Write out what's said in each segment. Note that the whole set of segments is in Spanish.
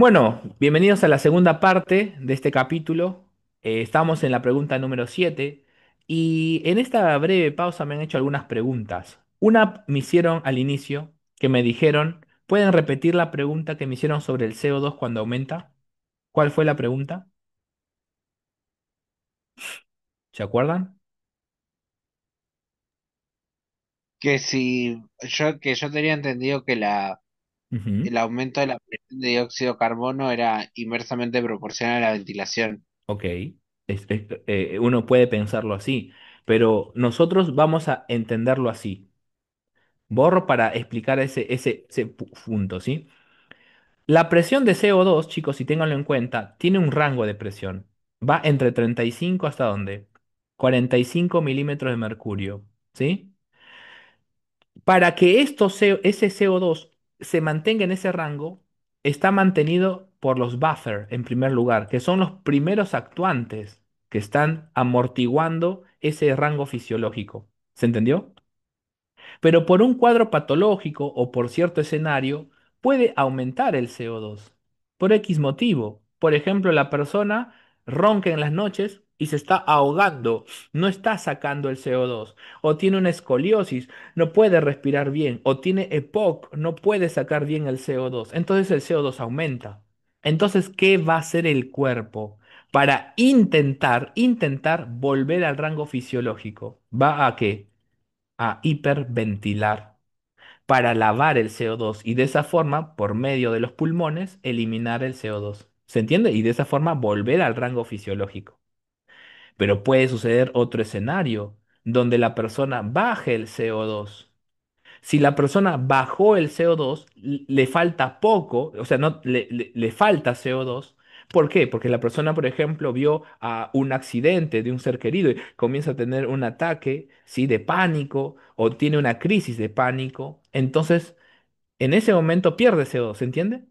Bueno, bienvenidos a la segunda parte de este capítulo. Estamos en la pregunta número 7 y en esta breve pausa me han hecho algunas preguntas. Una me hicieron al inicio que me dijeron, ¿pueden repetir la pregunta que me hicieron sobre el CO2 cuando aumenta? ¿Cuál fue la pregunta? ¿Se acuerdan? Que yo tenía entendido que Ujú. el aumento de la presión de dióxido de carbono era inversamente proporcional a la ventilación. Ok, uno puede pensarlo así, pero nosotros vamos a entenderlo así. Borro para explicar ese punto, ¿sí? La presión de CO2, chicos, y ténganlo en cuenta, tiene un rango de presión. Va entre 35 hasta dónde? 45 milímetros de mercurio, ¿sí? Para que ese CO2 se mantenga en ese rango, está mantenido por los buffer, en primer lugar, que son los primeros actuantes que están amortiguando ese rango fisiológico. ¿Se entendió? Pero por un cuadro patológico o por cierto escenario puede aumentar el CO2. Por X motivo. Por ejemplo, la persona ronca en las noches y se está ahogando, no está sacando el CO2. O tiene una escoliosis, no puede respirar bien. O tiene EPOC, no puede sacar bien el CO2. Entonces el CO2 aumenta. Entonces, ¿qué va a hacer el cuerpo? Para intentar volver al rango fisiológico. ¿Va a qué? A hiperventilar para lavar el CO2 y de esa forma, por medio de los pulmones, eliminar el CO2. ¿Se entiende? Y de esa forma volver al rango fisiológico. Pero puede suceder otro escenario donde la persona baje el CO2. Si la persona bajó el CO2, le falta poco, o sea, no, le falta CO2. ¿Por qué? Porque la persona, por ejemplo, vio a un accidente de un ser querido y comienza a tener un ataque, ¿sí? De pánico o tiene una crisis de pánico. Entonces, en ese momento pierde CO2, ¿se entiende?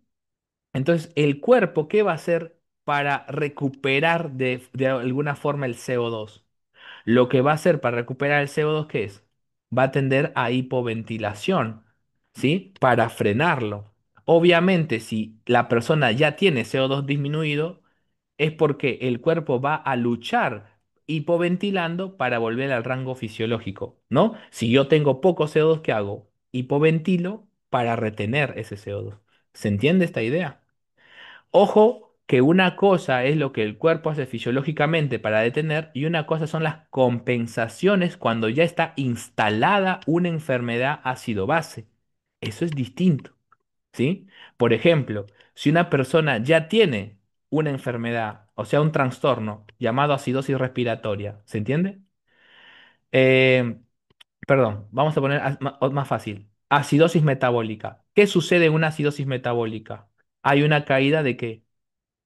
Entonces, el cuerpo, ¿qué va a hacer para recuperar de alguna forma el CO2? Lo que va a hacer para recuperar el CO2, ¿qué es? Va a tender a hipoventilación, ¿sí? Para frenarlo. Obviamente, si la persona ya tiene CO2 disminuido, es porque el cuerpo va a luchar hipoventilando para volver al rango fisiológico, ¿no? Si yo tengo poco CO2, ¿qué hago? Hipoventilo para retener ese CO2. ¿Se entiende esta idea? Ojo que una cosa es lo que el cuerpo hace fisiológicamente para detener y una cosa son las compensaciones cuando ya está instalada una enfermedad ácido-base. Eso es distinto, ¿sí? Por ejemplo, si una persona ya tiene una enfermedad, o sea, un trastorno llamado acidosis respiratoria, ¿se entiende? Eh, Perdón, vamos a poner más fácil. Acidosis metabólica. ¿Qué sucede en una acidosis metabólica? Hay una caída de qué?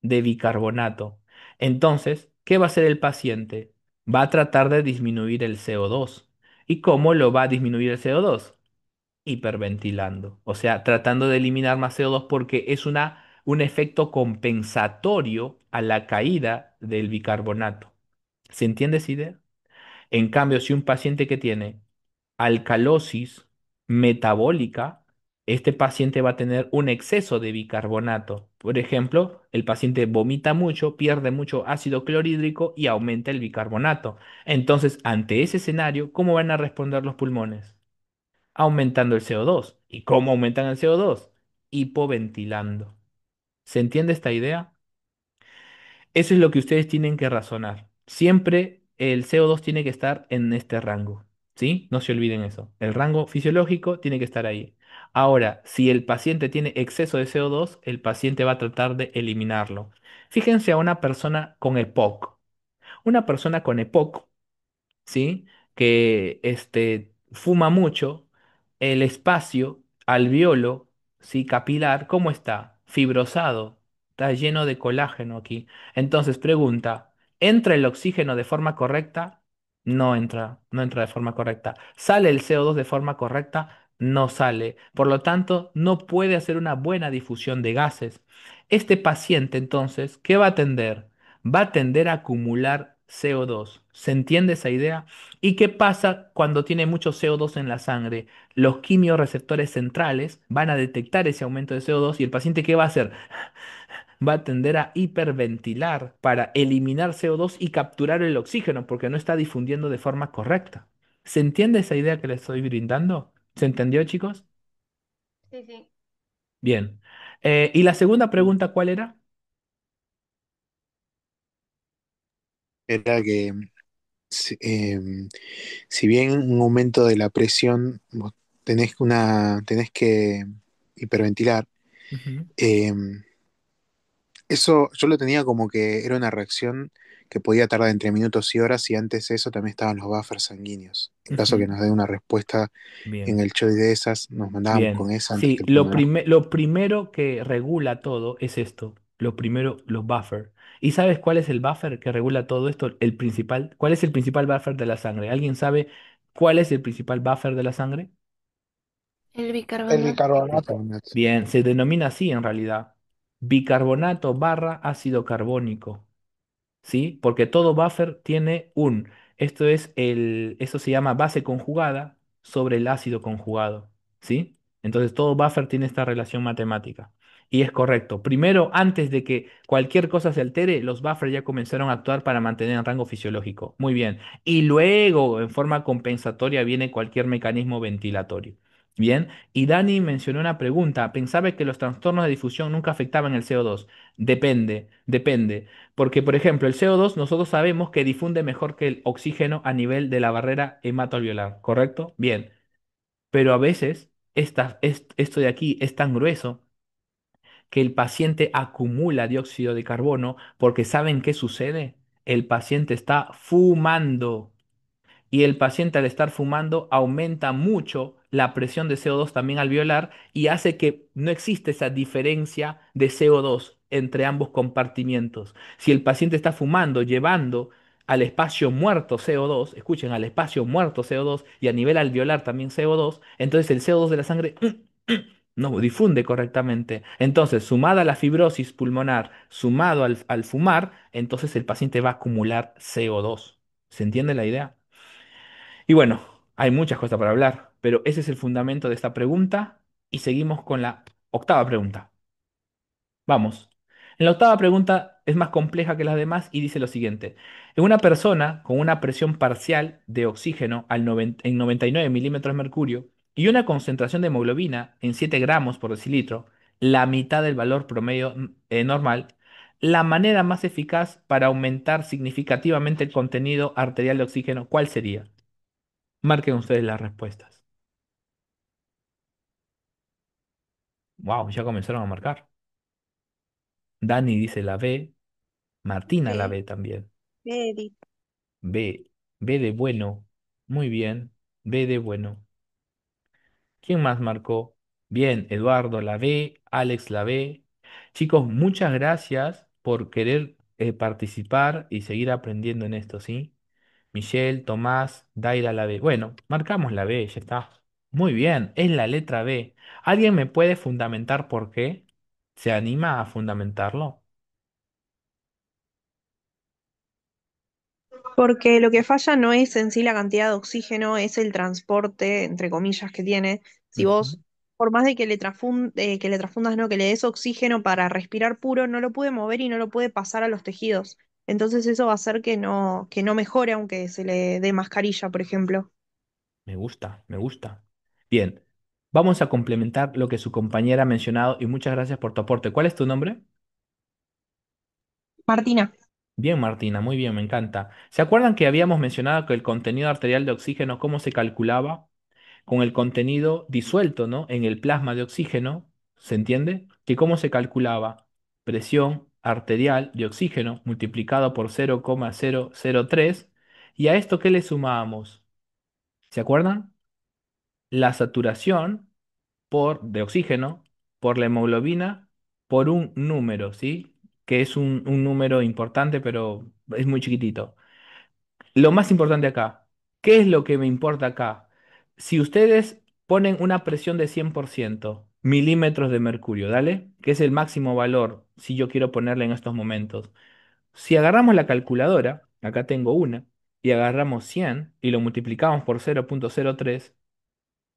De bicarbonato. Entonces, ¿qué va a hacer el paciente? Va a tratar de disminuir el CO2. ¿Y cómo lo va a disminuir el CO2? Hiperventilando. O sea, tratando de eliminar más CO2 porque es un efecto compensatorio a la caída del bicarbonato. ¿Se entiende esa idea? En cambio, si un paciente que tiene alcalosis metabólica, este paciente va a tener un exceso de bicarbonato. Por ejemplo, el paciente vomita mucho, pierde mucho ácido clorhídrico y aumenta el bicarbonato. Entonces, ante ese escenario, ¿cómo van a responder los pulmones? Aumentando el CO2. ¿Y cómo aumentan el CO2? Hipoventilando. ¿Se entiende esta idea? Eso es lo que ustedes tienen que razonar. Siempre el CO2 tiene que estar en este rango, ¿sí? No se olviden eso. El rango fisiológico tiene que estar ahí. Ahora, si el paciente tiene exceso de CO2, el paciente va a tratar de eliminarlo. Fíjense a una persona con EPOC. Una persona con EPOC, ¿sí? Que fuma mucho, el espacio alveolo, ¿sí? Capilar, ¿cómo está? Fibrosado, está lleno de colágeno aquí. Entonces, pregunta, ¿entra el oxígeno de forma correcta? No entra de forma correcta. ¿Sale el CO2 de forma correcta? No sale. Por lo tanto, no puede hacer una buena difusión de gases. Este paciente, entonces, ¿qué va a tender? Va a tender a acumular CO2. ¿Se entiende esa idea? ¿Y qué pasa cuando tiene mucho CO2 en la sangre? Los quimiorreceptores centrales van a detectar ese aumento de CO2 y el paciente ¿qué va a hacer? va a tender a hiperventilar para eliminar CO2 y capturar el oxígeno porque no está difundiendo de forma correcta. ¿Se entiende esa idea que le estoy brindando? ¿Se entendió, chicos? Sí, sí. Bien. ¿Y la segunda pregunta cuál era? Era que si, si bien un aumento de la presión vos tenés que hiperventilar, Ujú, eh, eso yo lo tenía como que era una reacción que podía tardar entre minutos y horas y antes de eso también estaban los buffers sanguíneos. En caso que ujú. nos dé una respuesta en Bien. el choice de esas, nos mandábamos con Bien, esa antes sí, que pulmonar. lo primero que regula todo es esto, lo primero, los buffers. ¿Y sabes cuál es el buffer que regula todo esto? El principal, ¿cuál es el principal buffer de la sangre? ¿Alguien sabe cuál es el principal buffer de la sangre? El El bicarbonato. bicarbonato. Bicarbonato. Bien, se denomina así en realidad, bicarbonato barra ácido carbónico. ¿Sí? Porque todo buffer tiene esto es eso se llama base conjugada sobre el ácido conjugado, ¿sí? Entonces todo buffer tiene esta relación matemática. Y es correcto. Primero, antes de que cualquier cosa se altere, los buffers ya comenzaron a actuar para mantener el rango fisiológico. Muy bien. Y luego, en forma compensatoria, viene cualquier mecanismo ventilatorio. Bien. Y Dani mencionó una pregunta. Pensaba que los trastornos de difusión nunca afectaban el CO2. Depende, depende. Porque, por ejemplo, el CO2 nosotros sabemos que difunde mejor que el oxígeno a nivel de la barrera hemato-alveolar, ¿correcto? Bien, pero a veces esto de aquí es tan grueso que el paciente acumula dióxido de carbono porque ¿saben qué sucede? El paciente está fumando y el paciente al estar fumando aumenta mucho la presión de CO2 también alveolar y hace que no existe esa diferencia de CO2 entre ambos compartimientos. Si el paciente está fumando, llevando al espacio muerto CO2, escuchen, al espacio muerto CO2 y a nivel alveolar también CO2, entonces el CO2 de la sangre no difunde correctamente. Entonces, sumada a la fibrosis pulmonar, sumado al fumar, entonces el paciente va a acumular CO2. ¿Se entiende la idea? Y bueno, hay muchas cosas para hablar, pero ese es el fundamento de esta pregunta y seguimos con la octava pregunta. Vamos. En la octava pregunta es más compleja que las demás y dice lo siguiente. En una persona con una presión parcial de oxígeno en 99 milímetros de mercurio y una concentración de hemoglobina en 7 gramos por decilitro, la mitad del valor promedio normal, la manera más eficaz para aumentar significativamente el contenido arterial de oxígeno, ¿cuál sería? Marquen ustedes las respuestas. Wow, ya comenzaron a marcar. Dani dice la B, Martina la Sí. B también. Edith. B, B de bueno. Muy bien, B de bueno. ¿Quién más marcó? Bien, Eduardo la B, Alex la B. Chicos, muchas gracias por querer participar y seguir aprendiendo en esto, ¿sí? Michelle, Tomás, Daira la B. Bueno, marcamos la B, ya está. Muy bien, es la letra B. ¿Alguien me puede fundamentar por qué? ¿Se anima a fundamentarlo? Porque lo que falla no es en sí la cantidad de oxígeno, es el transporte, entre comillas, que tiene. Si Ujú. vos, por más de que le transfundas, no, que le des oxígeno para respirar puro, no lo puede mover y no lo puede pasar a los tejidos. Entonces eso va a hacer que no mejore aunque se le dé mascarilla, por ejemplo. Me gusta, me gusta. Bien, vamos a complementar lo que su compañera ha mencionado y muchas gracias por tu aporte. ¿Cuál es tu nombre? Martina. Bien, Martina, muy bien, me encanta. ¿Se acuerdan que habíamos mencionado que el contenido arterial de oxígeno, cómo se calculaba? Con el contenido disuelto, ¿no? En el plasma de oxígeno, ¿se entiende? Que cómo se calculaba presión arterial de oxígeno multiplicado por 0,003 y a esto ¿qué le sumábamos? ¿Se acuerdan? La saturación de oxígeno por la hemoglobina por un número, ¿sí? Que es un número importante, pero es muy chiquitito. Lo más importante acá, ¿qué es lo que me importa acá? Si ustedes ponen una presión de 100% milímetros de mercurio, ¿dale? Que es el máximo valor si yo quiero ponerle en estos momentos. Si agarramos la calculadora, acá tengo una, y agarramos 100 y lo multiplicamos por 0,03,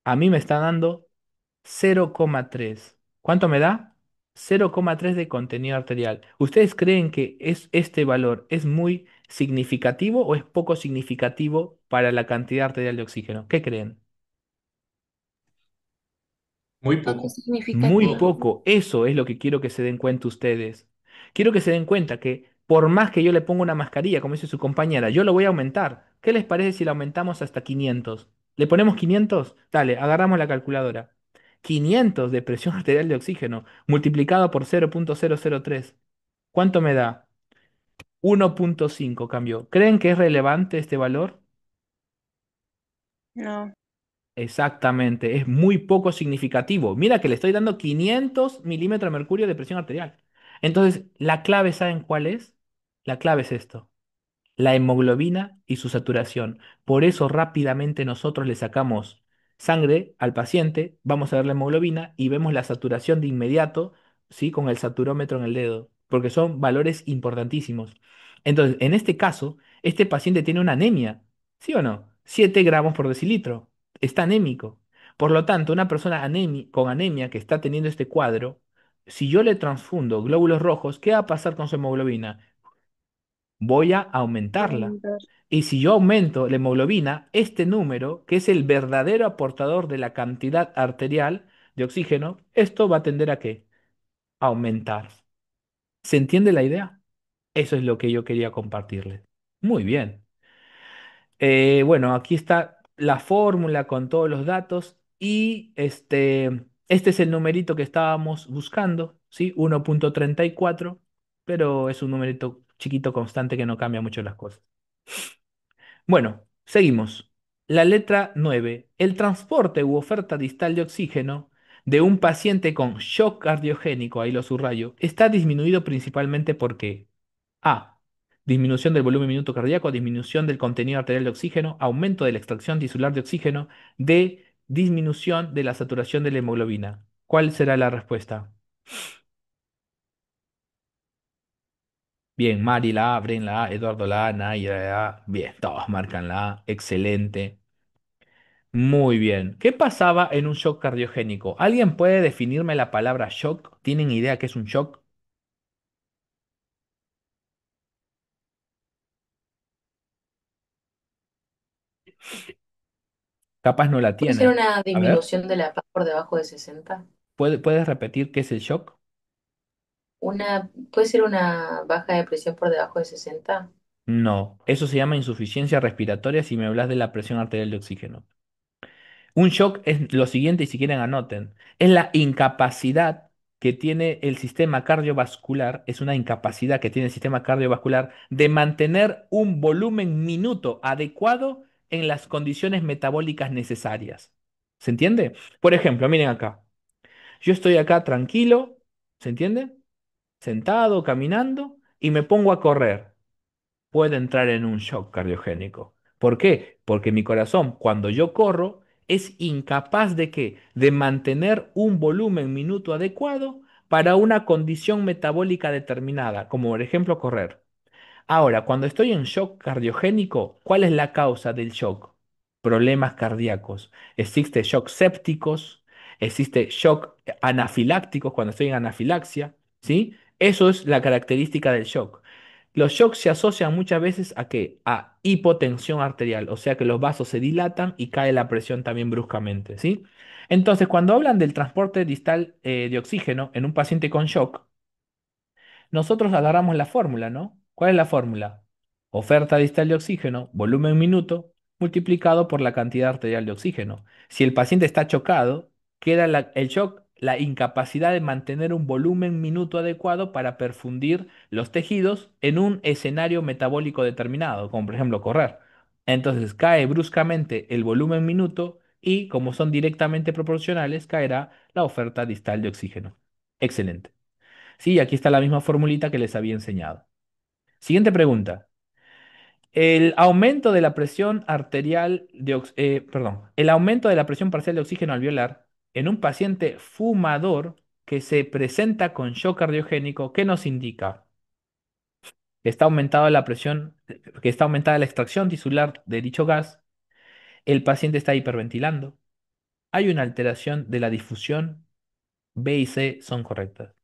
a mí me está dando 0,3. ¿Cuánto me da? 0,3 de contenido arterial. ¿Ustedes creen que este valor es muy significativo o es poco significativo para la cantidad arterial de oxígeno? ¿Qué creen? Muy Poco poco. Muy significativo. poco. Eso es lo que quiero que se den cuenta ustedes. Quiero que se den cuenta que por más que yo le ponga una mascarilla, como dice su compañera, yo lo voy a aumentar. ¿Qué les parece si la aumentamos hasta 500? ¿Le ponemos 500? Dale, agarramos la calculadora. 500 de presión arterial de oxígeno multiplicado por 0,003. ¿Cuánto me da? 1,5 cambió. ¿Creen que es relevante este valor? No. Exactamente, es muy poco significativo. Mira que le estoy dando 500 milímetros de mercurio de presión arterial. Entonces, la clave, ¿saben cuál es? La clave es esto, la hemoglobina y su saturación. Por eso rápidamente nosotros le sacamos sangre al paciente, vamos a ver la hemoglobina y vemos la saturación de inmediato, ¿sí? Con el saturómetro en el dedo, porque son valores importantísimos. Entonces, en este caso, este paciente tiene una anemia, ¿sí o no? 7 gramos por decilitro, está anémico. Por lo tanto, una persona con anemia que está teniendo este cuadro, si yo le transfundo glóbulos rojos, ¿qué va a pasar con su hemoglobina? Voy a aumentarla. Aumentar. Y si yo aumento la hemoglobina, este número, que es el verdadero aportador de la cantidad arterial de oxígeno, esto va a tender a qué? A aumentar. ¿Se entiende la idea? Eso es lo que yo quería compartirles. Muy bien. Bueno, aquí está la fórmula con todos los datos y este es el numerito que estábamos buscando, ¿sí? 1,34, pero es un numerito chiquito constante que no cambia mucho las cosas. Bueno, seguimos. La letra 9. El transporte u oferta distal de oxígeno de un paciente con shock cardiogénico, ahí lo subrayo, está disminuido principalmente porque A. Disminución del volumen minuto cardíaco, disminución del contenido arterial de oxígeno, aumento de la extracción tisular de oxígeno, D. Disminución de la saturación de la hemoglobina. ¿Cuál será la respuesta? Bien, Mari la A, Bren la A, Eduardo la A, Naya la A. Bien, todos marcan la A. Excelente. Muy bien. ¿Qué pasaba en un shock cardiogénico? ¿Alguien puede definirme la palabra shock? ¿Tienen idea qué es un shock? Capaz no la Puede ser tienen. una A ver, disminución de la paz por debajo de 60. ¿puedes repetir qué es el shock? Puede ser una baja de presión por debajo de 60. No, eso se llama insuficiencia respiratoria si me hablas de la presión arterial de oxígeno. Un shock es lo siguiente y si quieren anoten. Es la incapacidad que tiene el sistema cardiovascular, es una incapacidad que tiene el sistema cardiovascular de mantener un volumen minuto adecuado en las condiciones metabólicas necesarias. ¿Se entiende? Por ejemplo, miren acá. Yo estoy acá tranquilo, ¿se entiende? Sentado, caminando, y me pongo a correr, puede entrar en un shock cardiogénico. ¿Por qué? Porque mi corazón, cuando yo corro, es incapaz de qué? De mantener un volumen minuto adecuado para una condición metabólica determinada, como por ejemplo correr. Ahora, cuando estoy en shock cardiogénico, ¿cuál es la causa del shock? Problemas cardíacos. Existe shock sépticos, existe shock anafilácticos cuando estoy en anafilaxia, ¿sí? Eso es la característica del shock. Los shocks se asocian muchas veces a qué? A hipotensión arterial, o sea que los vasos se dilatan y cae la presión también bruscamente, ¿sí? Entonces, cuando hablan del transporte distal de oxígeno en un paciente con shock, nosotros agarramos la fórmula, ¿no? ¿Cuál es la fórmula? Oferta distal de oxígeno, volumen minuto, multiplicado por la cantidad arterial de oxígeno. Si el paciente está chocado, queda el shock, la incapacidad de mantener un volumen minuto adecuado para perfundir los tejidos en un escenario metabólico determinado, como por ejemplo correr. Entonces cae bruscamente el volumen minuto y, como son directamente proporcionales, caerá la oferta distal de oxígeno. Excelente. Sí, aquí está la misma formulita que les había enseñado. Siguiente pregunta. El aumento de la presión arterial perdón, el aumento de la presión parcial de oxígeno alveolar en un paciente fumador que se presenta con shock cardiogénico, ¿qué nos indica? Que está aumentada la presión, que está aumentada la extracción tisular de dicho gas, el paciente está hiperventilando, hay una alteración de la difusión, B y C son correctas.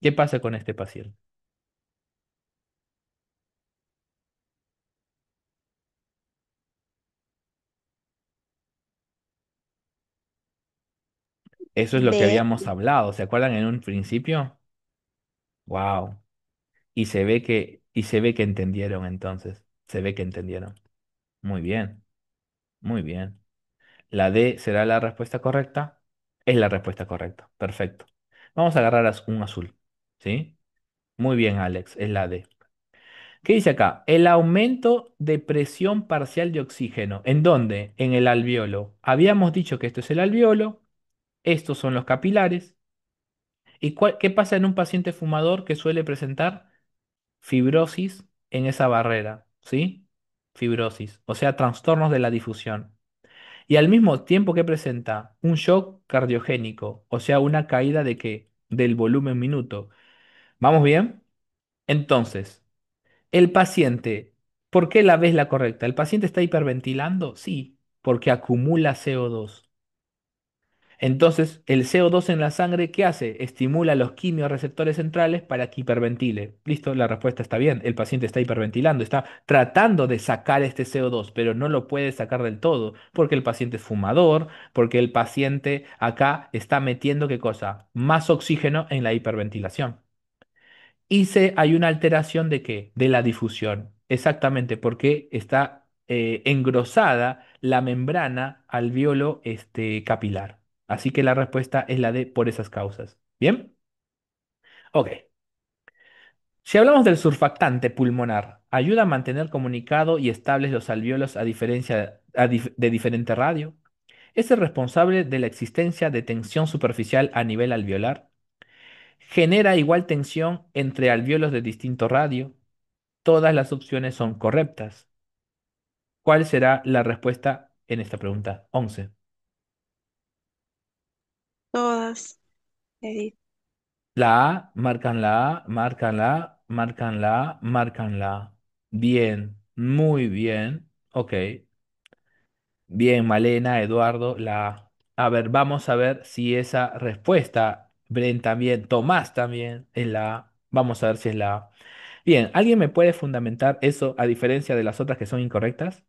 ¿Qué pasa con este paciente? Eso es lo que D. habíamos hablado, ¿se acuerdan en un principio? Wow. Y se ve que entendieron entonces. Se ve que entendieron. Muy bien, muy bien. ¿La D será la respuesta correcta? Es la respuesta correcta. Perfecto. Vamos a agarrar un azul. ¿Sí? Muy bien, Alex. Es la D. ¿Qué dice acá? El aumento de presión parcial de oxígeno. ¿En dónde? En el alveolo. Habíamos dicho que esto es el alveolo. Estos son los capilares. ¿Y qué pasa en un paciente fumador que suele presentar fibrosis en esa barrera? ¿Sí? Fibrosis. O sea, trastornos de la difusión. Y al mismo tiempo que presenta un shock cardiogénico, o sea, una caída de qué? Del volumen minuto. ¿Vamos bien? Entonces, el paciente, ¿por qué la ves la correcta? ¿El paciente está hiperventilando? Sí, porque acumula CO2. Entonces, el CO2 en la sangre, ¿qué hace? Estimula los quimiorreceptores centrales para que hiperventile. Listo, la respuesta está bien. El paciente está hiperventilando, está tratando de sacar este CO2, pero no lo puede sacar del todo, porque el paciente es fumador, porque el paciente acá está metiendo, ¿qué cosa? Más oxígeno en la hiperventilación. Hay una alteración de qué? De la difusión. Exactamente, porque está engrosada la membrana alveolo capilar. Así que la respuesta es la de por esas causas. ¿Bien? Ok. Si hablamos del surfactante pulmonar, ayuda a mantener comunicado y estables los alvéolos a diferencia de diferente radio. Es el responsable de la existencia de tensión superficial a nivel alveolar. Genera igual tensión entre alvéolos de distinto radio. Todas las opciones son correctas. ¿Cuál será la respuesta en esta pregunta? 11. Todas, Edith. La A, marcan la A, marcan la A, marcan la A, marcan la A. Bien, muy bien. Ok. Bien, Malena, Eduardo, la A. A ver, vamos a ver si esa respuesta, Bren también, Tomás también, es la A. Vamos a ver si es la A. Bien, ¿alguien me puede fundamentar eso a diferencia de las otras que son incorrectas?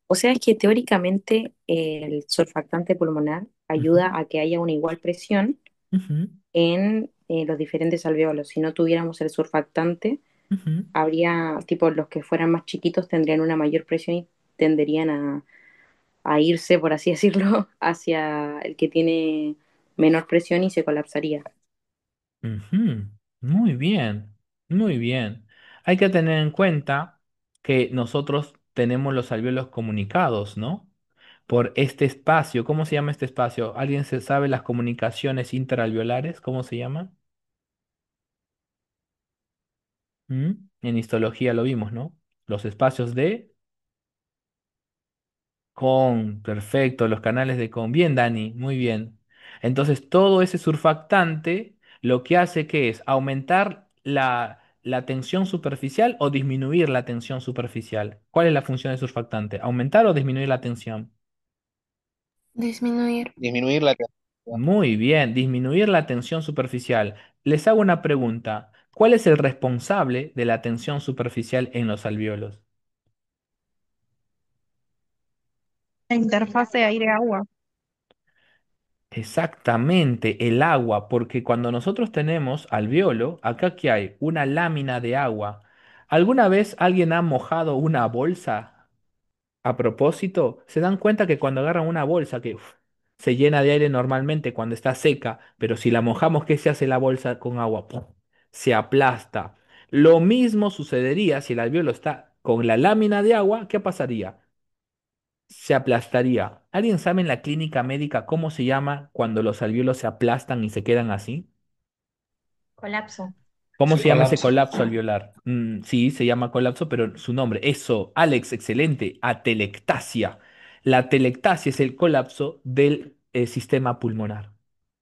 O sea, es que teóricamente el surfactante pulmonar Ujú, ayuda a que haya una igual presión ujú, en los diferentes alvéolos. Si no tuviéramos el surfactante, ujú. habría, tipo, los que fueran más chiquitos tendrían una mayor presión y tenderían a irse, por así decirlo, hacia el que tiene menor presión y se colapsaría. Ujú. Muy bien, muy bien. Hay que tener en cuenta que nosotros tenemos los alvéolos comunicados, ¿no? Por este espacio. ¿Cómo se llama este espacio? ¿Alguien se sabe las comunicaciones interalveolares? ¿Cómo se llaman? ¿Mm? En histología lo vimos, ¿no? Los espacios de perfecto, los canales de Bien, Dani, muy bien. Entonces, todo ese surfactante lo que hace que es aumentar la tensión superficial o disminuir la tensión superficial. ¿Cuál es la función del surfactante? ¿Aumentar o disminuir la tensión? Disminuir. Disminuir la tensión. Muy bien, disminuir la tensión superficial. Les hago una pregunta. ¿Cuál es el responsable de la tensión superficial en los alvéolos? La interfase aire-agua. Exactamente, el agua, porque cuando nosotros tenemos alvéolo, acá que hay una lámina de agua. ¿Alguna vez alguien ha mojado una bolsa a propósito? Se dan cuenta que cuando agarran una bolsa que se llena de aire normalmente cuando está seca, pero si la mojamos, ¿qué se hace la bolsa con agua? ¡Pum! Se aplasta. Lo mismo sucedería si el alvéolo está con la lámina de agua, ¿qué pasaría? Se aplastaría. ¿Alguien sabe en la clínica médica cómo se llama cuando los alvéolos se aplastan y se quedan así? Colapso. ¿Cómo Sí, se llama ese colapso. colapso alveolar? Sí, se llama colapso, pero su nombre. Eso, Alex, excelente. Atelectasia. La atelectasia es el colapso del sistema pulmonar.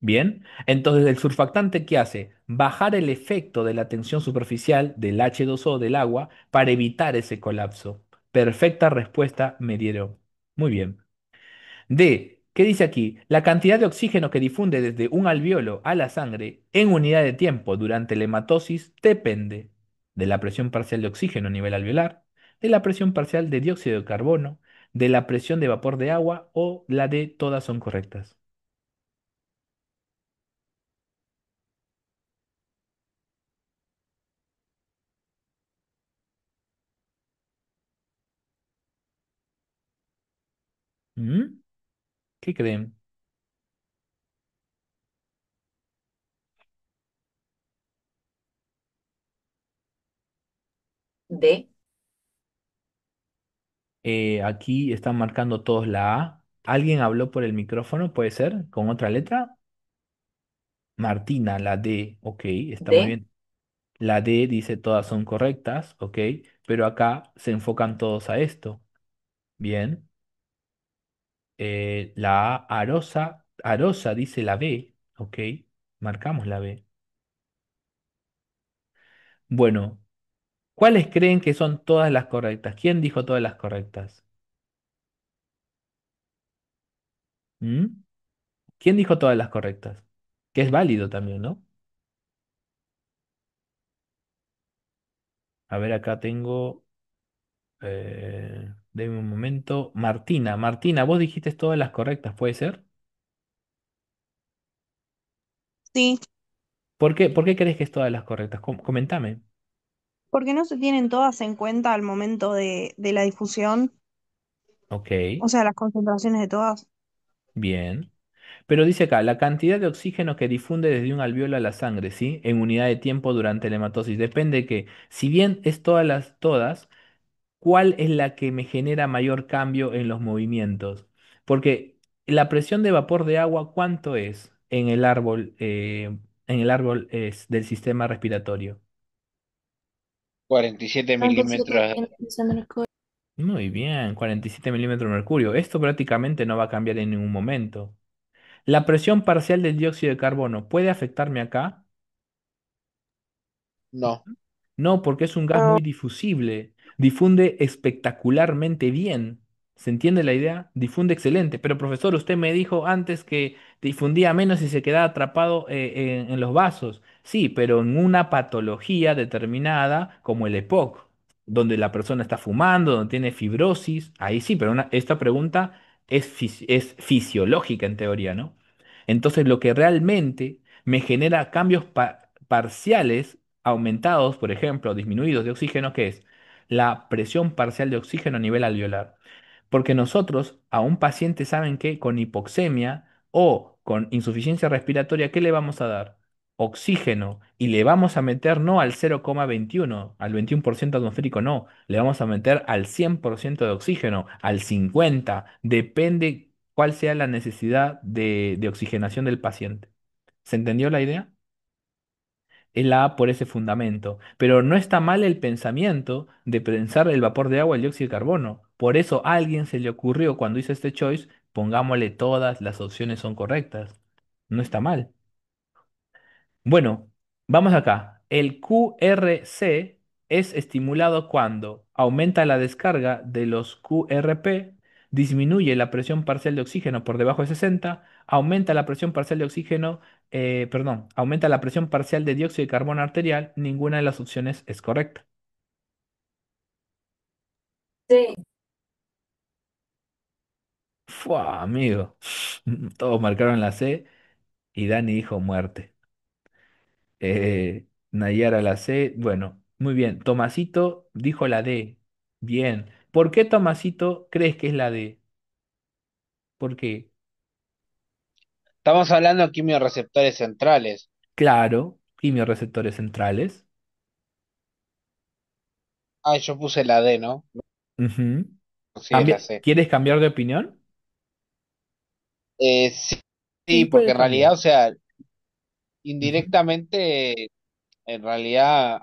Bien, entonces el surfactante, ¿qué hace? Bajar el efecto de la tensión superficial del H2O del agua para evitar ese colapso. Perfecta respuesta me dieron. Muy bien. D. ¿Qué dice aquí? La cantidad de oxígeno que difunde desde un alveolo a la sangre en unidad de tiempo durante la hematosis depende de la presión parcial de oxígeno a nivel alveolar, de la presión parcial de dióxido de carbono, de la presión de vapor de agua o la de todas son correctas. ¿Mm? ¿Qué creen? D. Aquí están marcando todos la A. ¿Alguien habló por el micrófono? ¿Puede ser? ¿Con otra letra? Martina, la D. Ok, está muy D. bien. La D dice todas son correctas, ok, pero acá se enfocan todos a esto. Bien. La A, Arosa, Arosa dice la B, ok, marcamos la B. Bueno, ¿cuáles creen que son todas las correctas? ¿Quién dijo todas las correctas? ¿Mm? ¿Quién dijo todas las correctas? Que es válido también, ¿no? A ver, acá tengo, denme un momento. Martina, Martina, vos dijiste todas las correctas, ¿puede ser? Sí, Por qué crees que es todas las correctas? Comentame. porque no se tienen todas en cuenta al momento de la difusión, Ok, o sea, las concentraciones de todas. bien. Pero dice acá, la cantidad de oxígeno que difunde desde un alveolo a la sangre, ¿sí? En unidad de tiempo durante la hematosis. Depende que, si bien es todas, ¿cuál es la que me genera mayor cambio en los movimientos? Porque la presión de vapor de agua, ¿cuánto es en el árbol es del sistema respiratorio? 47 47 milímetros. en ese mercurio. Muy bien, 47 milímetros de mercurio. Esto prácticamente no va a cambiar en ningún momento. ¿La presión parcial del dióxido de carbono puede afectarme acá? No. No, porque es un gas muy difusible. Difunde espectacularmente bien. ¿Se entiende la idea? Difunde excelente. Pero profesor, usted me dijo antes que difundía menos y se quedaba atrapado en los vasos. Sí, pero en una patología determinada como el EPOC, donde la persona está fumando, donde tiene fibrosis, ahí sí, pero esta pregunta es fisiológica en teoría, ¿no? Entonces, lo que realmente me genera cambios parciales aumentados, por ejemplo, disminuidos de oxígeno, que es la presión parcial de oxígeno a nivel alveolar. Porque nosotros a un paciente, ¿saben qué? Con hipoxemia o con insuficiencia respiratoria, ¿qué le vamos a dar? Oxígeno. Y le vamos a meter no al 0,21, al 21% atmosférico, no. Le vamos a meter al 100% de oxígeno, al 50%. Depende cuál sea la necesidad de oxigenación del paciente. ¿Se entendió la idea? Es la A por ese fundamento. Pero no está mal el pensamiento de pensar el vapor de agua y el dióxido de carbono. Por eso a alguien se le ocurrió cuando hizo este choice, pongámosle todas las opciones son correctas. No está mal. Bueno, vamos acá. El QRC es estimulado cuando aumenta la descarga de los QRP, disminuye la presión parcial de oxígeno por debajo de 60, aumenta la presión parcial de oxígeno, perdón, aumenta la presión parcial de dióxido de carbono arterial. Ninguna de las opciones es correcta. Sí. Fua, amigo. Todos marcaron la C y Dani dijo muerte. Nayara la C. Bueno, muy bien. Tomasito dijo la D. Bien. ¿Por qué Tomasito crees que es la D? ¿Por qué? Estamos hablando de quimiorreceptores centrales. Claro, quimiorreceptores centrales. Ah, yo puse la D, ¿no? Ujú. Sí, es la C. ¿Quieres cambiar de opinión? Sí, Sí, sí, porque puede en realidad, cambiar. o sea, Ujú, indirectamente, en realidad,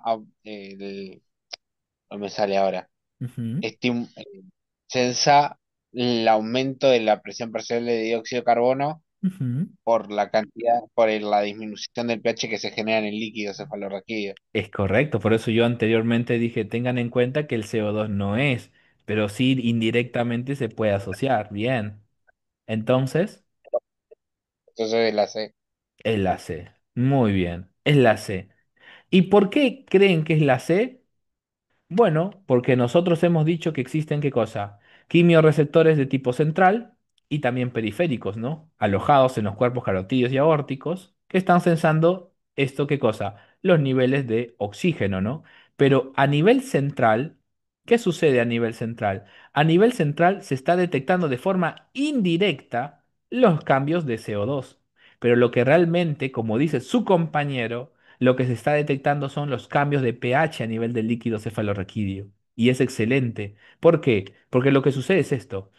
no me sale ahora. ujú, Censa el aumento de la presión parcial de dióxido de carbono ujú. por la cantidad, la disminución del pH que se genera en el líquido cefalorraquídeo. Es correcto, por eso yo anteriormente dije, tengan en cuenta que el CO2 no es, pero sí indirectamente se puede asociar. Bien. Entonces. Entonces la C. Es la C. Muy bien, es la C. ¿Y por qué creen que es la C? Bueno, porque nosotros hemos dicho que existen ¿qué cosa? Quimiorreceptores de tipo central y también periféricos, ¿no? Alojados en los cuerpos carotídeos y aórticos, que están sensando esto ¿qué cosa? Los niveles de oxígeno, ¿no? Pero a nivel central, ¿qué sucede a nivel central? A nivel central se está detectando de forma indirecta los cambios de CO2. Pero lo que realmente, como dice su compañero, lo que se está detectando son los cambios de pH a nivel del líquido cefalorraquídeo. Y es excelente. ¿Por qué? Porque lo que sucede es esto.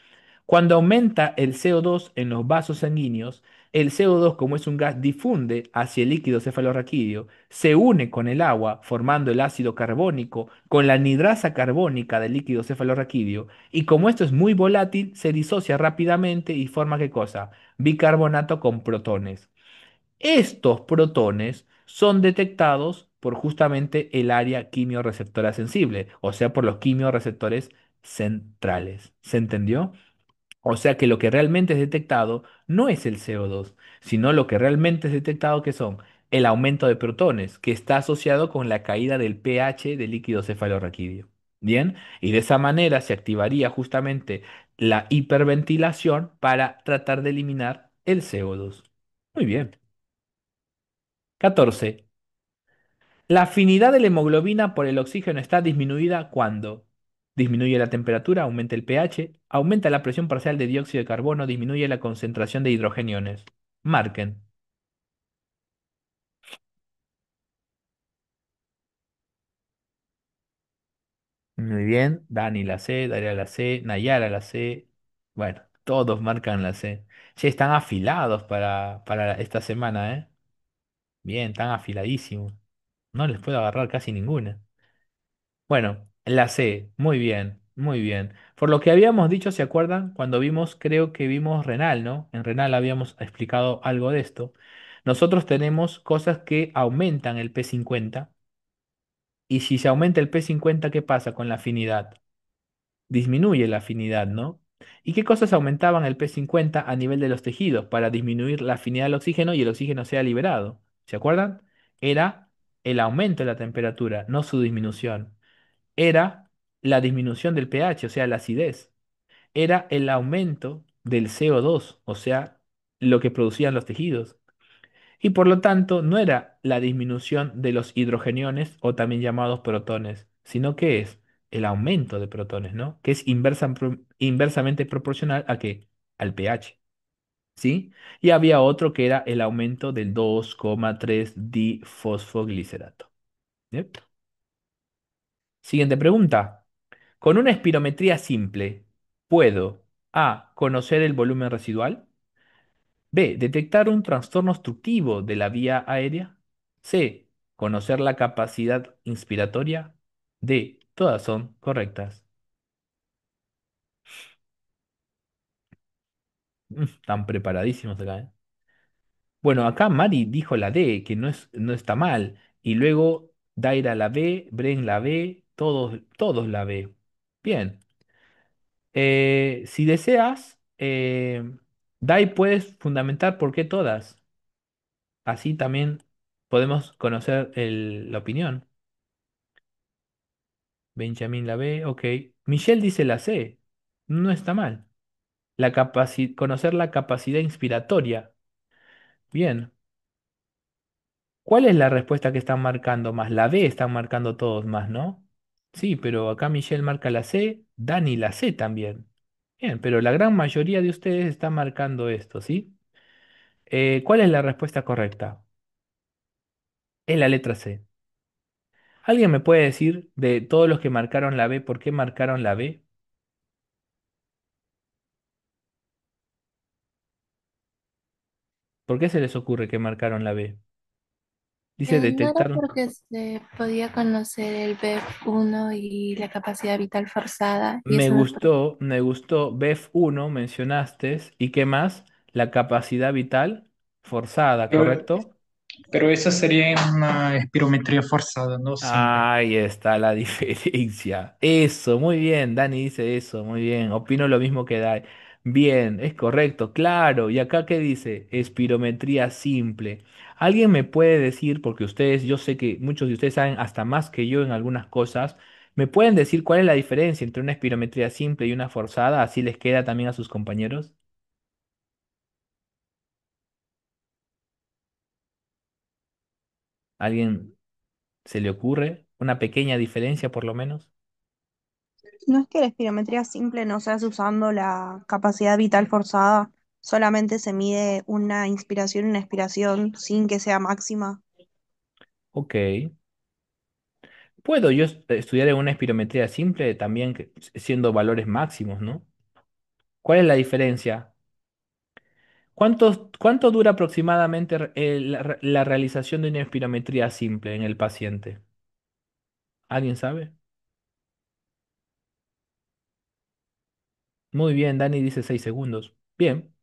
Cuando aumenta el CO2 en los vasos sanguíneos, el CO2, como es un gas, difunde hacia el líquido cefalorraquídeo, se une con el agua, formando el ácido carbónico con la anhidrasa carbónica del líquido cefalorraquídeo, y como esto es muy volátil, se disocia rápidamente y forma ¿qué cosa? Bicarbonato con protones. Estos protones son detectados por justamente el área quimiorreceptora sensible, o sea, por los quimiorreceptores centrales. ¿Se entendió? O sea que lo que realmente es detectado no es el CO2, sino lo que realmente es detectado que son el aumento de protones, que está asociado con la caída del pH del líquido cefalorraquídeo. Bien, y de esa manera se activaría justamente la hiperventilación para tratar de eliminar el CO2. Muy bien. 14. La afinidad de la hemoglobina por el oxígeno está disminuida cuando disminuye la temperatura, aumenta el pH, aumenta la presión parcial de dióxido de carbono, disminuye la concentración de hidrogeniones. Marquen. Muy bien. Dani la C, Daria la C, Nayara la C. Bueno, todos marcan la C. Che, están afilados para esta semana, ¿eh? Bien, están afiladísimos. No les puedo agarrar casi ninguna. Bueno, la C, muy bien, muy bien. Por lo que habíamos dicho, ¿se acuerdan? Cuando vimos, creo que vimos renal, ¿no? En renal habíamos explicado algo de esto. Nosotros tenemos cosas que aumentan el P50 y si se aumenta el P50, ¿qué pasa con la afinidad? Disminuye la afinidad, ¿no? ¿Y qué cosas aumentaban el P50 a nivel de los tejidos para disminuir la afinidad del oxígeno y el oxígeno sea liberado? ¿Se acuerdan? Era el aumento de la temperatura, no su disminución. Era la disminución del pH, o sea, la acidez. Era el aumento del CO2, o sea, lo que producían los tejidos. Y por lo tanto, no era la disminución de los hidrogeniones o también llamados protones, sino que es el aumento de protones, ¿no? Que es inversamente proporcional a qué? Al pH, ¿sí? Y había otro que era el aumento del 2,3 difosfoglicerato. ¿Yep? Siguiente pregunta. Con una espirometría simple, ¿puedo A. Conocer el volumen residual? B. Detectar un trastorno obstructivo de la vía aérea. C. Conocer la capacidad inspiratoria. D. Todas son correctas. Están preparadísimos acá, ¿eh? Bueno, acá Mari dijo la D, que no está mal. Y luego Daira la B, Bren la B, todos la B. Bien. Si deseas, Dai, puedes fundamentar por qué todas. Así también podemos conocer la opinión. Benjamín la B, ok. Michelle dice la C. No está mal. Conocer la capacidad inspiratoria. Bien. ¿Cuál es la respuesta que están marcando más? La B están marcando todos más, ¿no? Sí, pero acá Michelle marca la C, Dani la C también. Bien, pero la gran mayoría de ustedes están marcando esto, ¿sí? ¿Cuál es la respuesta correcta? Es la letra C. ¿Alguien me puede decir de todos los que marcaron la B, por qué marcaron la B? ¿Por qué se les ocurre que marcaron la B? Dice No era detectar. porque se podía conocer el BEF1 y la capacidad vital forzada, y eso me parece. Me gustó. BEF 1 mencionaste. ¿Y qué más? La capacidad vital forzada, Pero, ¿correcto? pero esa sería una espirometría forzada, no simple. Ahí está la diferencia. Eso, muy bien. Dani dice eso, muy bien. Opino lo mismo que Dai. Bien, es correcto, claro. ¿Y acá qué dice? Espirometría simple. ¿Alguien me puede decir, porque ustedes, yo sé que muchos de ustedes saben hasta más que yo en algunas cosas, ¿me pueden decir cuál es la diferencia entre una espirometría simple y una forzada? Así les queda también a sus compañeros. ¿Alguien se le ocurre una pequeña diferencia por lo menos? No es que la espirometría simple no se hace usando la capacidad vital forzada, solamente se mide una inspiración y una expiración sin que sea máxima. Ok. ¿Puedo yo estudiar en una espirometría simple también siendo valores máximos, ¿no? ¿Cuál es la diferencia? ¿Cuánto dura aproximadamente la realización de una espirometría simple en el paciente? ¿Alguien sabe? Muy bien, Dani dice 6 segundos. Bien.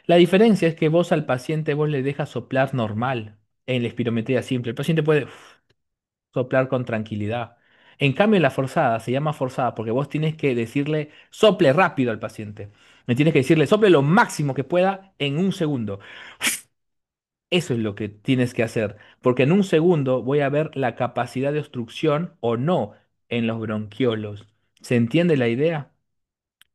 La diferencia es que vos al paciente vos le dejas soplar normal en la espirometría simple. El paciente puede soplar con tranquilidad. En cambio, en la forzada se llama forzada porque vos tienes que decirle sople rápido al paciente. Me tienes que decirle sople lo máximo que pueda en un segundo. Eso es lo que tienes que hacer, porque en un segundo voy a ver la capacidad de obstrucción o no en los bronquiolos. ¿Se entiende la idea?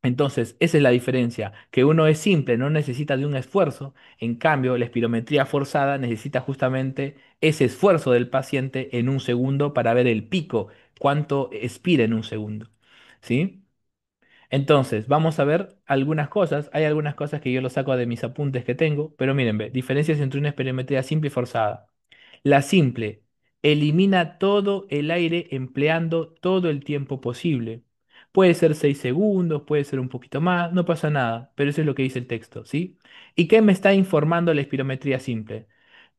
Entonces, esa es la diferencia, que uno es simple, no necesita de un esfuerzo, en cambio, la espirometría forzada necesita justamente ese esfuerzo del paciente en un segundo para ver el pico, cuánto expira en un segundo. ¿Sí? Entonces, vamos a ver algunas cosas. Hay algunas cosas que yo lo saco de mis apuntes que tengo, pero miren, ve, diferencias entre una espirometría simple y forzada. La simple elimina todo el aire empleando todo el tiempo posible. Puede ser 6 segundos, puede ser un poquito más, no pasa nada, pero eso es lo que dice el texto, ¿sí? ¿Y qué me está informando la espirometría simple?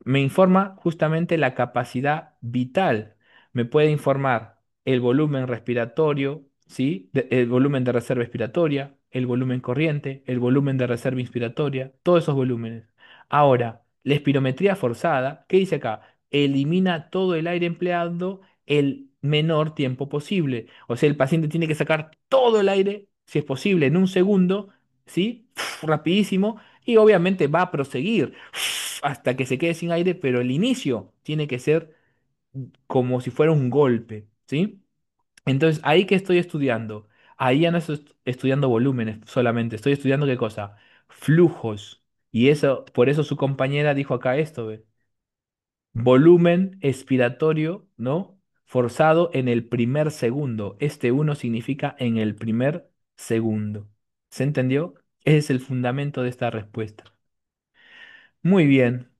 Me informa justamente la capacidad vital. Me puede informar el volumen respiratorio, ¿sí? El volumen de reserva expiratoria, el volumen corriente, el volumen de reserva inspiratoria, todos esos volúmenes. Ahora, la espirometría forzada, ¿qué dice acá? Elimina todo el aire empleando el menor tiempo posible. O sea, el paciente tiene que sacar todo el aire, si es posible, en un segundo, ¿sí? Rapidísimo, y obviamente va a proseguir hasta que se quede sin aire, pero el inicio tiene que ser como si fuera un golpe, ¿sí? Entonces, ahí que estoy estudiando, ahí ya no estoy estudiando volúmenes solamente, estoy estudiando qué cosa, flujos. Y eso, por eso su compañera dijo acá esto, ¿ve? Volumen expiratorio, ¿no? Forzado en el primer segundo. Este uno significa en el primer segundo. ¿Se entendió? Ese es el fundamento de esta respuesta. Muy bien.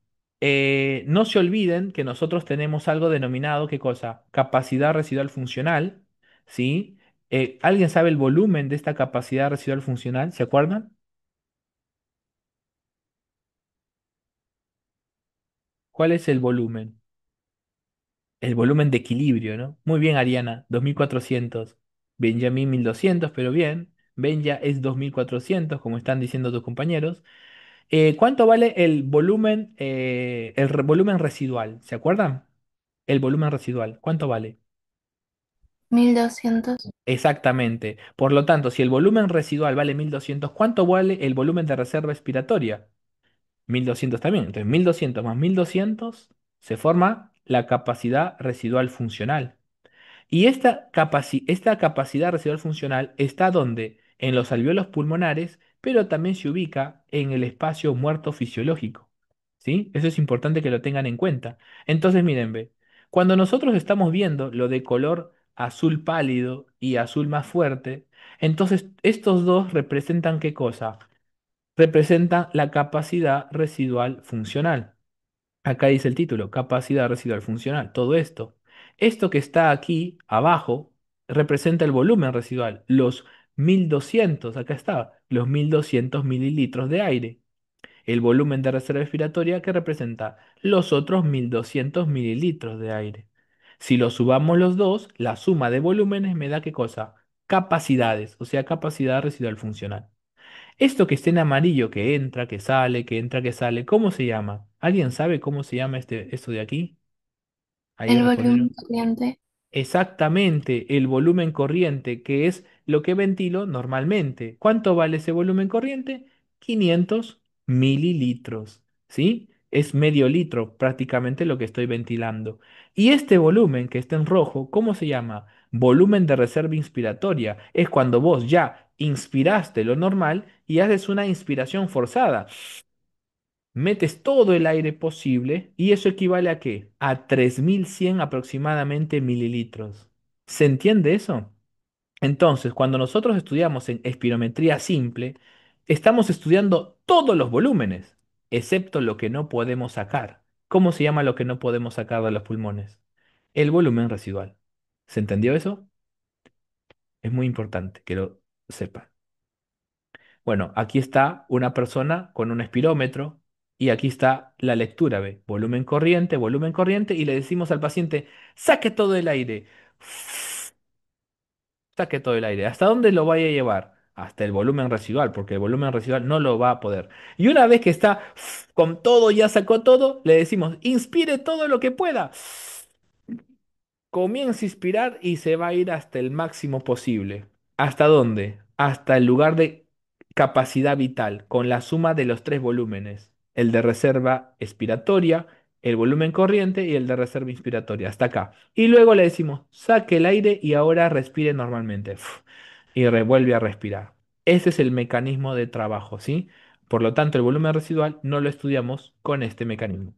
No se olviden que nosotros tenemos algo denominado, ¿qué cosa? Capacidad residual funcional, ¿sí? ¿Alguien sabe el volumen de esta capacidad residual funcional? ¿Se acuerdan? ¿Cuál es el volumen? El volumen de equilibrio, ¿no? Muy bien, Ariana, 2400. Benjamín 1200, pero bien. Benja es 2400, como están diciendo tus compañeros. ¿Cuánto vale el volumen, volumen residual? ¿Se acuerdan? El volumen residual, ¿cuánto vale? 1200. Exactamente. Por lo tanto, si el volumen residual vale 1200, ¿cuánto vale el volumen de reserva expiratoria? 1200 también. Entonces, 1200 más 1200 se forma la capacidad residual funcional. Y esta capacidad residual funcional está donde? En los alveolos pulmonares, pero también se ubica en el espacio muerto fisiológico. ¿Sí? Eso es importante que lo tengan en cuenta. Entonces, miren, ve, cuando nosotros estamos viendo lo de color azul pálido y azul más fuerte, entonces estos dos representan ¿qué cosa? Representan la capacidad residual funcional. Acá dice el título, capacidad residual funcional, todo esto. Esto que está aquí abajo representa el volumen residual, los 1200, acá está, los 1200 mililitros de aire. El volumen de reserva expiratoria que representa los otros 1200 mililitros de aire. Si lo subamos los dos, la suma de volúmenes me da ¿qué cosa? Capacidades, o sea, capacidad residual funcional. Esto que está en amarillo, que entra, que sale, que entra, que sale, ¿cómo se llama? ¿Alguien sabe cómo se llama esto de aquí? Ahí El volumen respondieron. corriente. Exactamente, el volumen corriente, que es lo que ventilo normalmente. ¿Cuánto vale ese volumen corriente? 500 mililitros, ¿sí? Es medio litro prácticamente lo que estoy ventilando. Y este volumen que está en rojo, ¿cómo se llama? Volumen de reserva inspiratoria. Es cuando vos ya inspiraste lo normal y haces una inspiración forzada. Metes todo el aire posible y eso equivale a ¿qué? A 3100 aproximadamente mililitros. ¿Se entiende eso? Entonces, cuando nosotros estudiamos en espirometría simple, estamos estudiando todos los volúmenes, excepto lo que no podemos sacar. ¿Cómo se llama lo que no podemos sacar de los pulmones? El volumen residual. ¿Se entendió eso? Es muy importante que lo sepan. Bueno, aquí está una persona con un espirómetro y aquí está la lectura, ¿ve? Volumen corriente, y le decimos al paciente, saque todo el aire. Saque todo el aire. ¿Hasta dónde lo vaya a llevar? Hasta el volumen residual, porque el volumen residual no lo va a poder. Y una vez que está con todo, ya sacó todo, le decimos, inspire todo lo que pueda. Comienza a inspirar y se va a ir hasta el máximo posible. ¿Hasta dónde? Hasta el lugar de capacidad vital, con la suma de los tres volúmenes, el de reserva expiratoria, el volumen corriente y el de reserva inspiratoria, hasta acá. Y luego le decimos, saque el aire y ahora respire normalmente. Y revuelve a respirar. Ese es el mecanismo de trabajo, ¿sí? Por lo tanto, el volumen residual no lo estudiamos con este mecanismo.